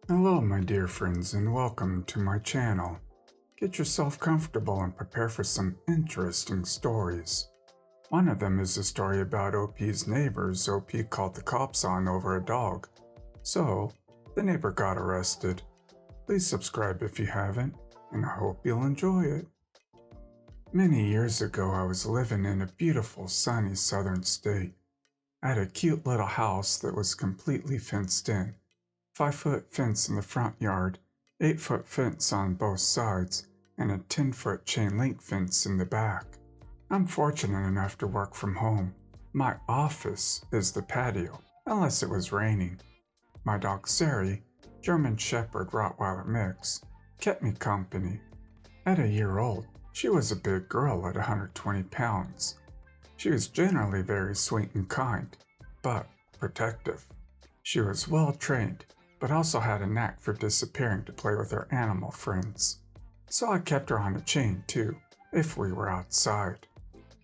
Hello my dear friends and welcome to my channel. Get yourself comfortable and prepare for some interesting stories. One of them is a story about OP's neighbors. OP called the cops on over a dog. So, the neighbor got arrested. Please subscribe if you haven't, and I hope you'll enjoy it. Many years ago I was living in a beautiful sunny southern state. I had a cute little house that was completely fenced in. 5-foot fence in the front yard, 8-foot fence on both sides, and a 10-foot chain link fence in the back. I'm fortunate enough to work from home. My office is the patio, unless it was raining. My dog Sarie, German Shepherd Rottweiler mix, kept me company. At a year old, she was a big girl at 120 pounds. She was generally very sweet and kind, but protective. She was well trained, but also had a knack for disappearing to play with her animal friends. So I kept her on a chain too, if we were outside.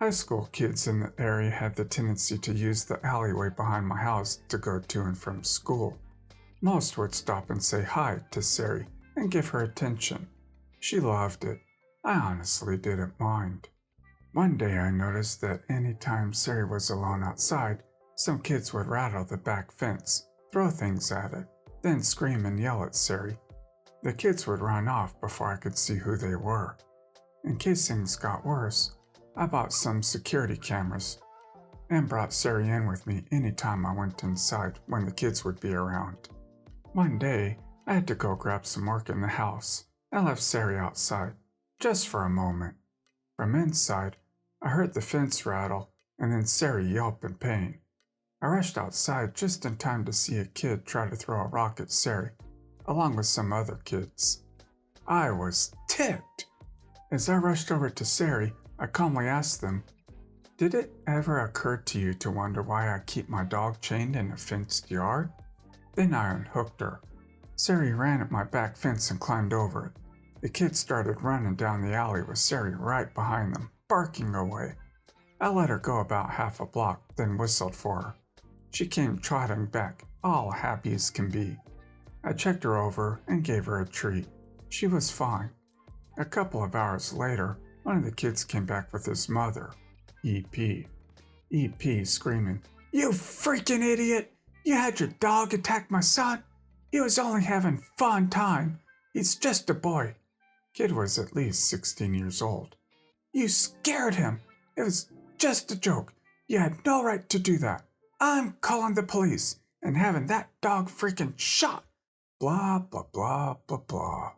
High school kids in the area had the tendency to use the alleyway behind my house to go to and from school. Most would stop and say hi to Sarie and give her attention. She loved it. I honestly didn't mind. One day I noticed that any time Sarie was alone outside, some kids would rattle the back fence, throw things at it, then scream and yell at Sarie. The kids would run off before I could see who they were. In case things got worse, I bought some security cameras and brought Sarie in with me anytime I went inside when the kids would be around. One day, I had to go grab some work in the house and left Sarie outside, just for a moment. From inside, I heard the fence rattle and then Sarie yelp in pain. I rushed outside just in time to see a kid try to throw a rock at Sarie, along with some other kids. I was ticked. As I rushed over to Sarie, I calmly asked them, "Did it ever occur to you to wonder why I keep my dog chained in a fenced yard?" Then I unhooked her. Sarie ran at my back fence and climbed over it. The kids started running down the alley with Sarie right behind them, barking away. I let her go about half a block, then whistled for her. She came trotting back, all happy as can be. I checked her over and gave her a treat. She was fine. A couple of hours later, one of the kids came back with his mother, EP. EP screaming, "You freaking idiot! You had your dog attack my son? He was only having fun time. He's just a boy." Kid was at least 16 years old. "You scared him. It was just a joke. You had no right to do that. I'm calling the police and having that dog freaking shot." Blah, blah, blah, blah, blah.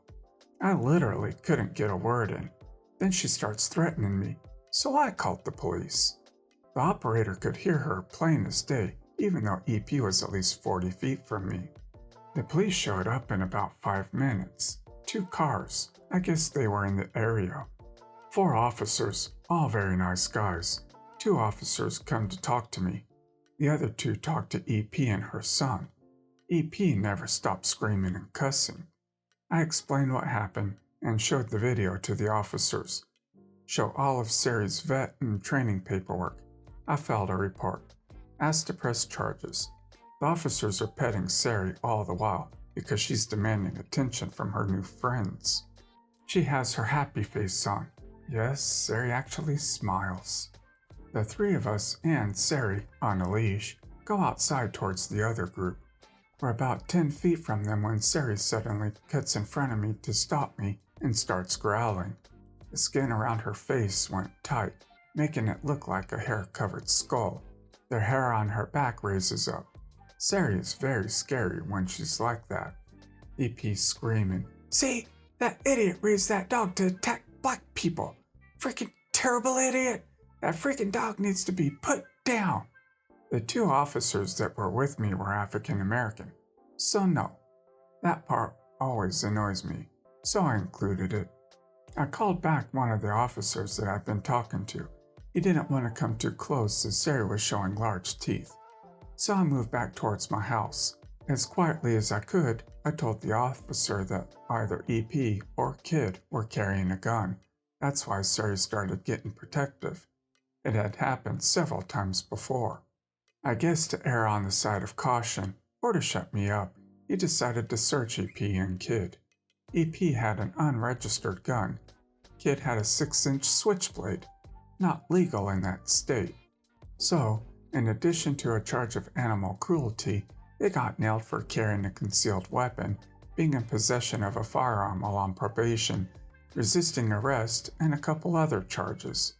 I literally couldn't get a word in. Then she starts threatening me, so I called the police. The operator could hear her plain as day, even though EP was at least 40 feet from me. The police showed up in about 5 minutes. 2 cars. I guess they were in the area. 4 officers, all very nice guys. 2 officers come to talk to me. The other 2 talked to EP and her son. EP never stopped screaming and cussing. I explained what happened and showed the video to the officers. Show all of Sarie's vet and training paperwork. I filed a report. Asked to press charges. The officers are petting Sarie all the while because she's demanding attention from her new friends. She has her happy face on. Yes, Sarie actually smiles. The 3 of us and Sarie, on a leash, go outside towards the other group. We're about 10 feet from them when Sarie suddenly cuts in front of me to stop me and starts growling. The skin around her face went tight, making it look like a hair-covered skull. The hair on her back raises up. Sarie is very scary when she's like that. EP screaming, "See? That idiot raised that dog to attack black people. Freaking terrible idiot! That freaking dog needs to be put down." The 2 officers that were with me were African American, so no. That part always annoys me, so I included it. I called back one of the officers that I'd been talking to. He didn't want to come too close as Sarie was showing large teeth. So I moved back towards my house. As quietly as I could, I told the officer that either EP or Kid were carrying a gun. That's why Sarie started getting protective. It had happened several times before. I guess to err on the side of caution, or to shut me up, he decided to search EP and Kid. EP had an unregistered gun. Kid had a 6-inch switchblade, not legal in that state. So, in addition to a charge of animal cruelty, they got nailed for carrying a concealed weapon, being in possession of a firearm while on probation, resisting arrest, and a couple other charges.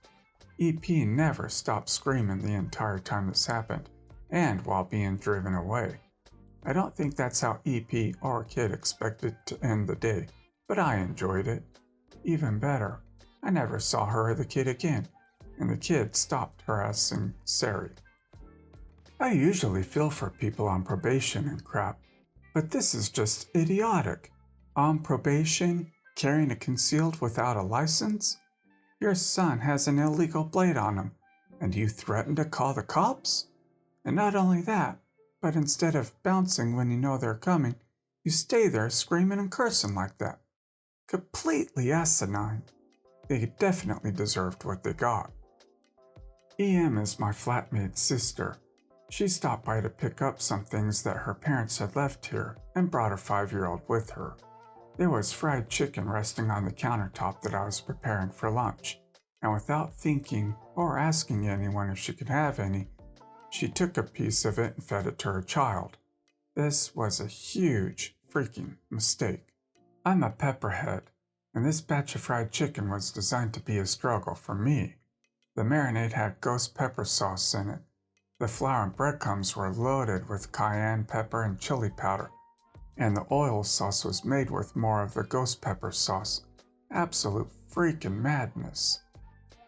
EP never stopped screaming the entire time this happened, and while being driven away. I don't think that's how EP or Kid expected to end the day, but I enjoyed it. Even better, I never saw her or the kid again, and the kid stopped harassing Sarie. I usually feel for people on probation and crap, but this is just idiotic. On probation, carrying a concealed without a license? Your son has an illegal blade on him, and you threaten to call the cops? And not only that, but instead of bouncing when you know they're coming, you stay there screaming and cursing like that. Completely asinine. They definitely deserved what they got. EM is my flatmate's sister. She stopped by to pick up some things that her parents had left here and brought her 5-year-old with her. There was fried chicken resting on the countertop that I was preparing for lunch, and without thinking or asking anyone if she could have any, she took a piece of it and fed it to her child. This was a huge freaking mistake. I'm a pepperhead, and this batch of fried chicken was designed to be a struggle for me. The marinade had ghost pepper sauce in it. The flour and breadcrumbs were loaded with cayenne pepper and chili powder, and the oil sauce was made with more of the ghost pepper sauce. Absolute freaking madness.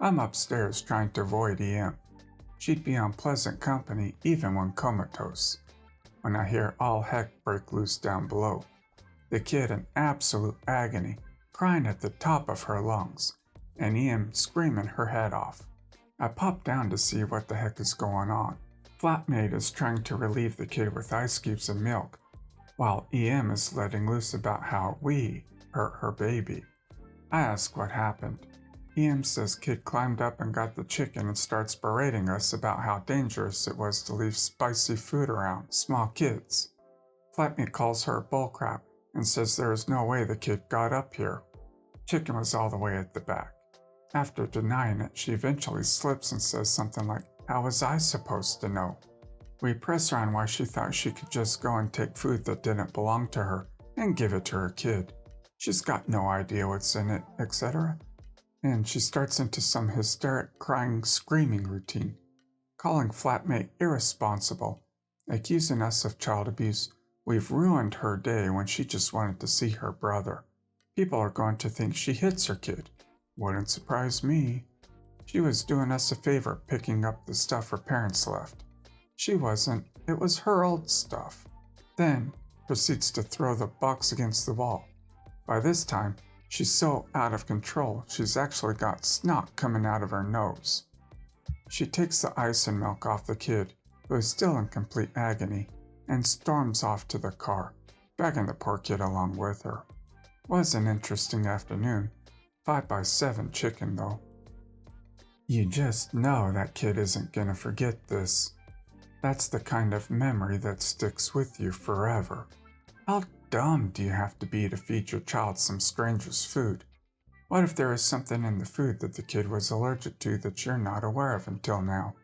I'm upstairs trying to avoid EM. She'd be unpleasant company even when comatose. When I hear all heck break loose down below. The kid in absolute agony, crying at the top of her lungs, and EM screaming her head off. I pop down to see what the heck is going on. Flatmate is trying to relieve the kid with ice cubes and milk, while EM is letting loose about how we hurt her baby. I ask what happened. EM says kid climbed up and got the chicken and starts berating us about how dangerous it was to leave spicy food around small kids. Flatmate calls her bullcrap and says there is no way the kid got up here. Chicken was all the way at the back. After denying it, she eventually slips and says something like, "How was I supposed to know?" We press her on why she thought she could just go and take food that didn't belong to her and give it to her kid. She's got no idea what's in it, etc. And she starts into some hysteric crying, screaming routine, calling flatmate irresponsible, accusing us of child abuse. We've ruined her day when she just wanted to see her brother. People are going to think she hits her kid. Wouldn't surprise me. She was doing us a favor picking up the stuff her parents left. She wasn't, it was her old stuff. Then proceeds to throw the box against the wall. By this time, she's so out of control, she's actually got snot coming out of her nose. She takes the ice and milk off the kid, who is still in complete agony, and storms off to the car, dragging the poor kid along with her. Was an interesting afternoon. 5x7 chicken though. You just know that kid isn't gonna forget this. That's the kind of memory that sticks with you forever. How dumb do you have to be to feed your child some stranger's food? What if there is something in the food that the kid was allergic to that you're not aware of until now?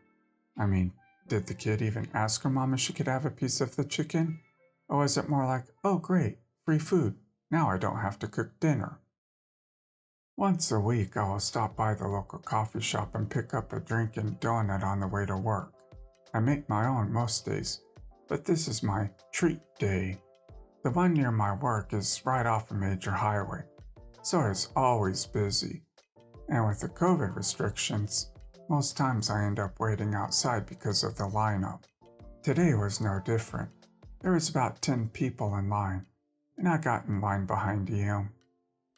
I mean, did the kid even ask her mom if she could have a piece of the chicken? Or was it more like, oh great, free food, now I don't have to cook dinner? Once a week I will stop by the local coffee shop and pick up a drink and donut on the way to work. I make my own most days, but this is my treat day. The one near my work is right off a major highway, so it's always busy. And with the COVID restrictions, most times I end up waiting outside because of the lineup. Today was no different. There was about 10 people in line, and I got in line behind EM.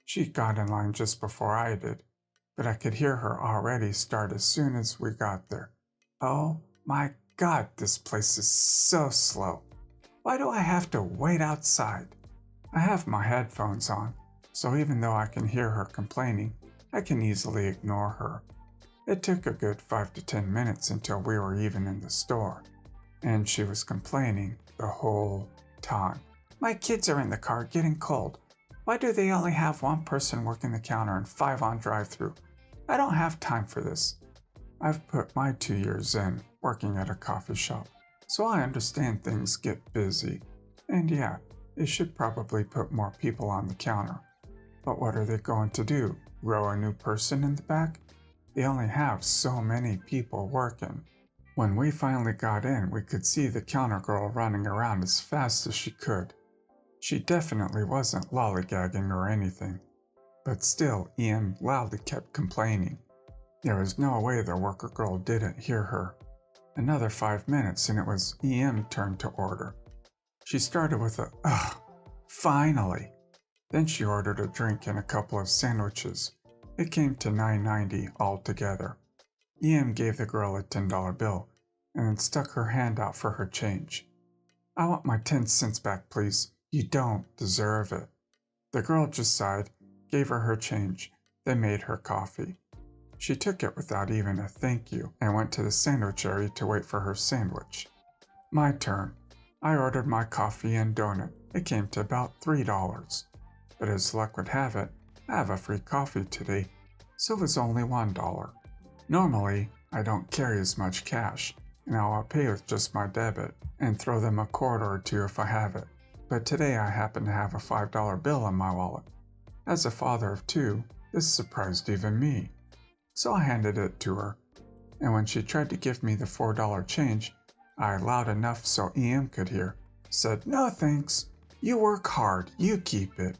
She got in line just before I did, but I could hear her already start as soon as we got there. Oh my God, this place is so slow. Why do I have to wait outside? I have my headphones on, so even though I can hear her complaining, I can easily ignore her. It took a good 5 to 10 minutes until we were even in the store, and she was complaining the whole time. My kids are in the car getting cold. Why do they only have one person working the counter and 5 on drive-through? I don't have time for this. I've put my 2 years in working at a coffee shop, so I understand things get busy. And yeah, they should probably put more people on the counter. But what are they going to do? Grow a new person in the back? They only have so many people working. When we finally got in, we could see the counter girl running around as fast as she could. She definitely wasn't lollygagging or anything, but still Ian loudly kept complaining. There was no way the worker girl didn't hear her. Another 5 minutes and it was Ian's turn to order. She started with a, ugh, finally. Then she ordered a drink and a couple of sandwiches. It came to $9.90 altogether. Ian gave the girl a $10 bill and then stuck her hand out for her change. I want my 10 cents back, please. You don't deserve it. The girl just sighed, gave her change, then made her coffee. She took it without even a thank you and went to the sandwich area to wait for her sandwich. My turn. I ordered my coffee and donut. It came to about $3. But as luck would have it, I have a free coffee today, so it was only $1. Normally, I don't carry as much cash, and I'll pay with just my debit and throw them a quarter or two if I have it. But today I happen to have a $5 bill in my wallet. As a father of 2, this surprised even me. So I handed it to her, and when she tried to give me the $4 change, I, loud enough so Ian could hear, said, "No thanks. You work hard. You keep it."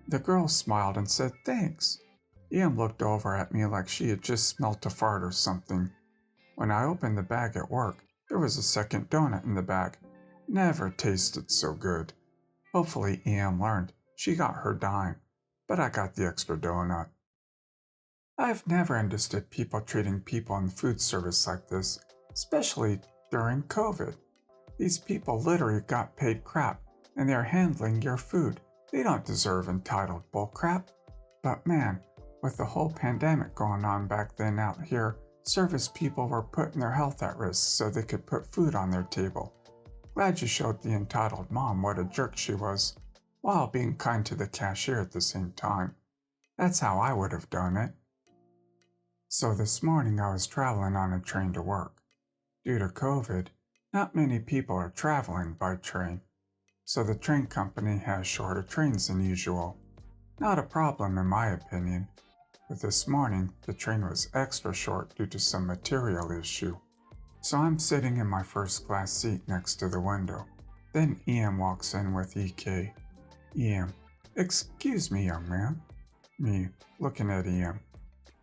The girl smiled and said thanks. Ian looked over at me like she had just smelt a fart or something. When I opened the bag at work, there was a second donut in the bag. Never tasted so good. Hopefully Ian learned. She got her dime, but I got the extra donut. I've never understood people treating people in food service like this, especially during COVID. These people literally got paid crap, and they're handling your food. They don't deserve entitled bullcrap. But man, with the whole pandemic going on back then out here, service people were putting their health at risk so they could put food on their table. Glad you showed the entitled mom what a jerk she was, while being kind to the cashier at the same time. That's how I would have done it. So this morning I was traveling on a train to work. Due to COVID, not many people are traveling by train, so the train company has shorter trains than usual. Not a problem in my opinion, but this morning the train was extra short due to some material issue. So I'm sitting in my first class seat next to the window. Then Ian walks in with EK. Ian, "Excuse me, young man." Me, looking at Ian.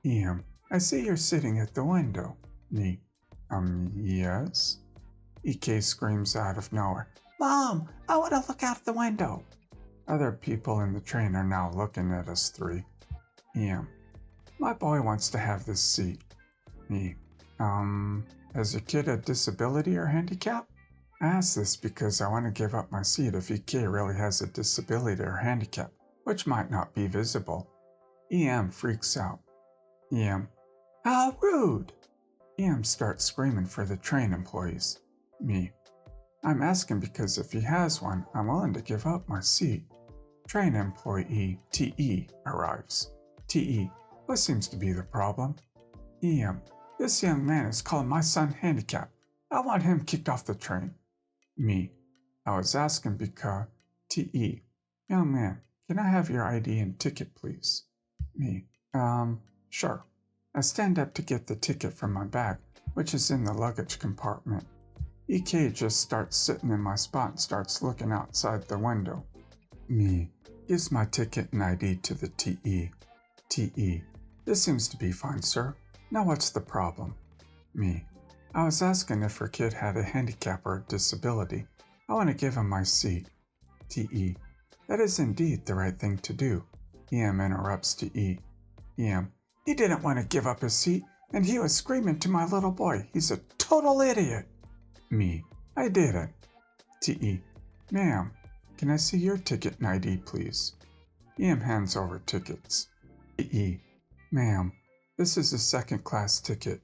Ian, "I see you're sitting at the window." Me, yes? EK screams out of nowhere, "Mom, I want to look out the window." Other people in the train are now looking at us three. Ian, "My boy wants to have this seat." Me, has your kid a disability or handicap? I ask this because I want to give up my seat if EK really has a disability or handicap, which might not be visible. EM freaks out. EM, "How rude!" EM starts screaming for the train employees. Me, "I'm asking because if he has one, I'm willing to give up my seat." Train employee TE arrives. TE, "What seems to be the problem?" EM, "This young man is calling my son handicapped. I want him kicked off the train." Me, "I was asking because..." TE, "Young man, can I have your ID and ticket, please?" Me, sure." I stand up to get the ticket from my bag, which is in the luggage compartment. EK just starts sitting in my spot and starts looking outside the window. Me, gives my ticket and ID to the TE. TE, "This seems to be fine, sir. Now what's the problem?" Me, "I was asking if her kid had a handicap or a disability. I want to give him my seat." TE, "That is indeed the right thing to do." EM interrupts TE. EM, "He didn't want to give up his seat, and he was screaming to my little boy. He's a total idiot." Me, "I didn't." TE, "Ma'am, can I see your ticket and ID, please?" EM hands over tickets. TE, "Ma'am, this is a second class ticket.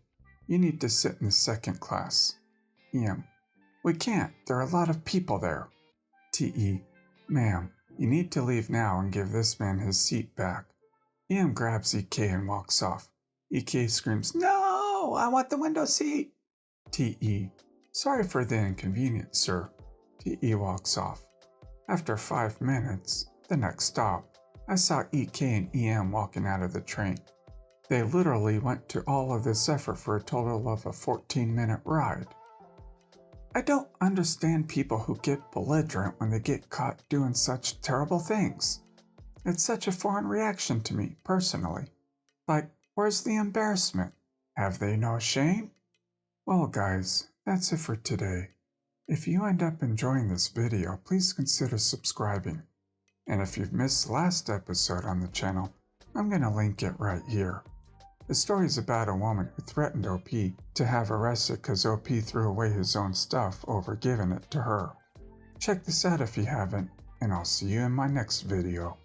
You need to sit in the second class." EM, "We can't. There are a lot of people there." TE, Ma'am, you need to leave now and give this man his seat back. EM grabs EK and walks off. EK screams, "No! I want the window seat!" TE, "Sorry for the inconvenience, sir." TE walks off. After 5 minutes, the next stop, I saw EK and EM walking out of the train. They literally went to all of this effort for a total of a 14-minute ride. I don't understand people who get belligerent when they get caught doing such terrible things. It's such a foreign reaction to me, personally. Like, where's the embarrassment? Have they no shame? Well guys, that's it for today. If you end up enjoying this video, please consider subscribing. And if you've missed the last episode on the channel, I'm going to link it right here. The story is about a woman who threatened OP to have arrested because OP threw away his own stuff over giving it to her. Check this out if you haven't, and I'll see you in my next video.